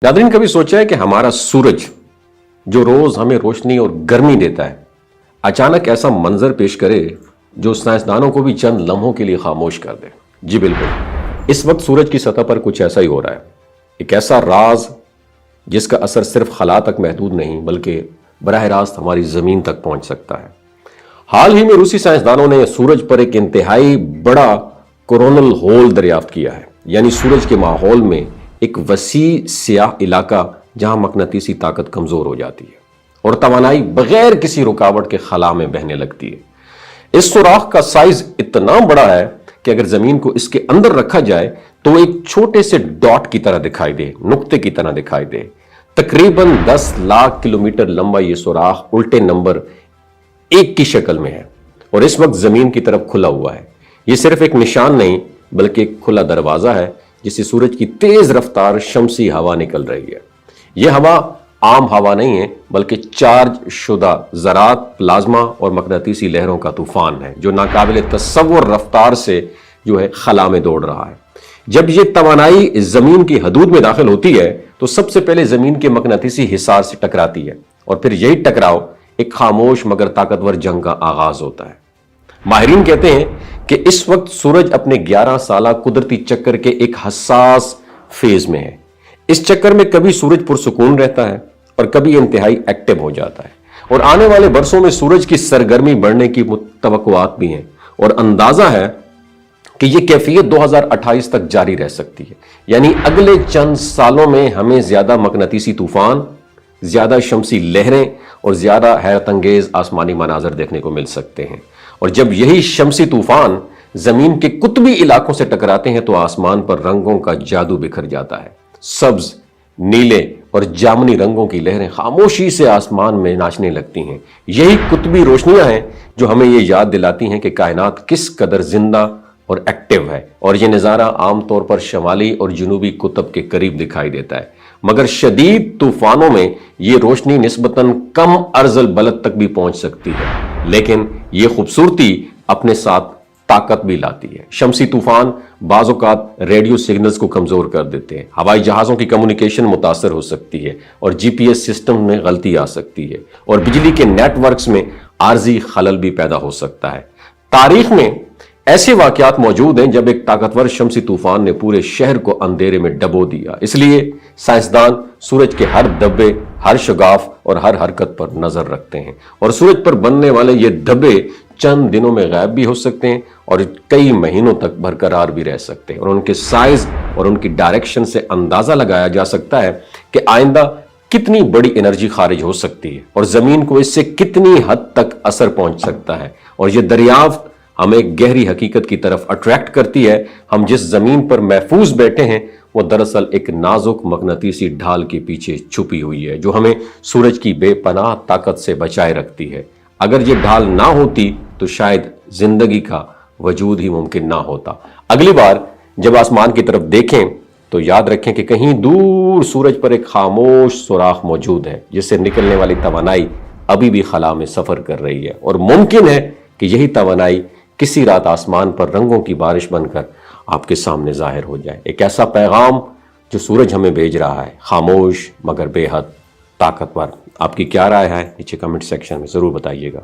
Nadreen, कभी सोचा है कि हमारा सूरज जो रोज हमें रोशनी और गर्मी देता है, अचानक ऐसा मंजर पेश करे जो साइंसदानों को भी चंद लम्हों के लिए खामोश कर दे। जी बिल्कुल, इस वक्त सूरज की सतह पर कुछ ऐसा ही हो रहा है। एक ऐसा राज जिसका असर सिर्फ खला तक महदूद नहीं बल्कि बराह रास्त हमारी जमीन तक पहुंच सकता है। हाल ही में रूसी साइंसदानों ने सूरज पर एक इंतहाई बड़ा कोरोनल होल दरियाफ्त किया है, यानी सूरज के माहौल में एक वसी स्याह इलाका जहां मकनातीसी ताकत कमजोर हो जाती है और तवानाई बगैर किसी रुकावट के खला में बहने लगती है। इस सुराख का साइज इतना बड़ा है कि अगर जमीन को इसके अंदर रखा जाए तो एक छोटे से डॉट की तरह दिखाई दे, नुक्ते की तरह दिखाई दे। तकरीबन 10 लाख किलोमीटर लंबा यह सुराख उल्टे नंबर 1 की शक्ल में है और इस वक्त जमीन की तरफ खुला हुआ है। यह सिर्फ एक निशान नहीं बल्कि एक खुला दरवाजा है जिससे सूरज की तेज रफ्तार शमसी हवा निकल रही है। यह हवा आम हवा नहीं है बल्कि चार्ज शुदा ज़रात, प्लाज्मा और मकनातीसी लहरों का तूफान है जो नाकाबिल तसव्वुर रफ्तार से जो है खला में दौड़ रहा है। जब यह तवानाई जमीन की हदूद में दाखिल होती है तो सबसे पहले जमीन के मकनातीसी हिसार से टकराती है और फिर यही टकराव एक खामोश मगर ताकतवर जंग का आगाज होता है। माहिरीन कहते हैं कि इस वक्त सूरज अपने 11 साला कुदरती चक्कर के एक हसास फेज में है। इस चक्कर में कभी सूरज पुरसुकून रहता है और कभी इंतहाई एक्टिव हो जाता है और आने वाले बरसों में सूरज की सरगर्मी बढ़ने की तवक्कुआत भी हैं और अंदाजा है कि यह कैफियत 2028 तक जारी रह सकती है। यानी अगले चंद सालों में हमें ज्यादा मकनातीसी तूफान, ज्यादा शमसी लहरें और ज्यादा हैरत अंगेज आसमानी मनाजर देखने को मिल सकते हैं। और जब यही शमसी तूफान जमीन के कुतबी इलाकों से टकराते हैं तो आसमान पर रंगों का जादू बिखर जाता है। सब्ज, नीले और जामुनी रंगों की लहरें खामोशी से आसमान में नाचने लगती हैं। यही कुतबी रोशनियां हैं जो हमें यह याद दिलाती हैं कि कायनात किस कदर जिंदा और एक्टिव है। और यह नज़ारा आमतौर पर शमाली और जनूबी कुतब के करीब दिखाई देता है, मगर शदीद तूफानों में यह रोशनी निस्बतन कम अर्जल बलद तक भी पहुंच सकती है, लेकिन यह खूबसूरती अपने साथ ताकत भी लाती है। शमसी तूफान बाज़ औक़ात रेडियो सिग्नल्स को कमजोर कर देते हैं, हवाई जहाज़ों की कम्युनिकेशन मुतासर हो सकती है और जीपीएस सिस्टम में गलती आ सकती है और बिजली के नेटवर्क्स में आर्जी खलल भी पैदा हो सकता है। तारीख में ऐसे वाकयात मौजूद हैं जब एक ताकतवर शमसी तूफान ने पूरे शहर को अंधेरे में डबो दिया। इसलिए साइंसदान सूरज के हर धब्बे, हर शगाफ और हर हरकत पर नजर रखते हैं और सूरज पर बनने वाले ये धब्बे चंद दिनों में गायब भी हो सकते हैं और कई महीनों तक बरकरार भी रह सकते हैं और उनके साइज और उनकी डायरेक्शन से अंदाजा लगाया जा सकता है कि आइंदा कितनी बड़ी एनर्जी खारिज हो सकती है और जमीन को इससे कितनी हद तक असर पहुंच सकता है। और यह दरियाफ्त हमें एक गहरी हकीकत की तरफ अट्रैक्ट करती है। हम जिस जमीन पर महफूज बैठे हैं वो दरअसल एक नाजुक मकनातीसी ढाल के पीछे छुपी हुई है जो हमें सूरज की बेपनाह ताकत से बचाए रखती है। अगर ये ढाल ना होती तो शायद जिंदगी का वजूद ही मुमकिन ना होता। अगली बार जब आसमान की तरफ देखें तो याद रखें कि कहीं दूर सूरज पर एक खामोश सुराख मौजूद है जिससे निकलने वाली तवानाई अभी भी खला में सफर कर रही है और मुमकिन है कि यही तवानाई किसी रात आसमान पर रंगों की बारिश बनकर आपके सामने जाहिर हो जाए। एक ऐसा पैगाम जो सूरज हमें भेज रहा है, खामोश मगर बेहद ताकतवर। आपकी क्या राय है नीचे कमेंट सेक्शन में जरूर बताइएगा।